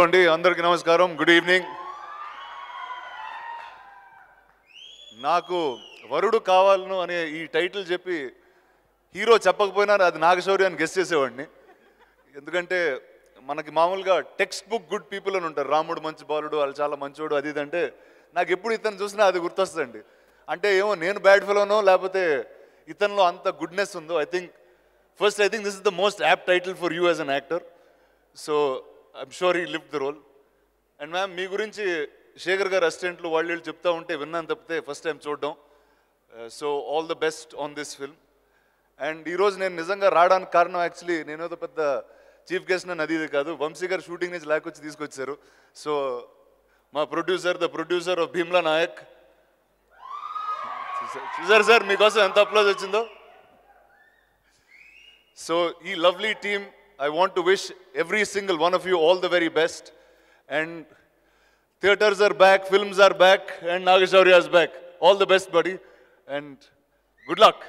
అండి అందరికీ నమస్కారం గుడ్ ఈవినింగ్ నాకు వరుడు కావాలను అనే ఈ టైటిల్ చెప్పి హీరో చెప్పకపోయినా అది నాగశౌర్య అని గెస్ చేసేవాడిని ఎందుకంటే మనకి మామూలుగా టెక్స్ట్ బుక్ గుడ్ పీపుల్ అని ఉంటారు రాముడు మంచి బాలుడు వాళ్ళు చాలా మంచోడు అది ఇది అంటే నాకు ఎప్పుడు ఇతను చూసినా అది గుర్తొస్తుందండి అంటే ఏమో నేను బ్యాడ్ ఫెలోనో లేకపోతే ఇతనిలో అంత గుడ్నెస్ ఉందో I think this is the most apt title for you as an actor so I'm sure he live the role and ma'am మీ గురించి శేఖర్ గారు అసిస్టెంట్లు వాళ్ళు చెప్తా ఉంటే విన్నాను తప్పితే ఫస్ట్ టైం చూడడం so all the best on this film and ఈరోజు నేను నిజంగా రావడానికి కారణం యాక్చువల్లీ నేనేదో పెద్ద చీఫ్ గెస్ట్ నన్ను అది ఇది కాదు వంశీ గారు షూటింగ్ నుంచి లేకొచ్చి తీసుకొచ్చారు సో మా the producer of Bheemla Nayak చూసారు సార్ మీకోసం ఎంత అప్లోజ్ వచ్చిందో సో ఈ lovely team I want to wish every single one of you all the very best. And theaters are back, films are back, and Nagashaurya is back. All the best, buddy. And good luck.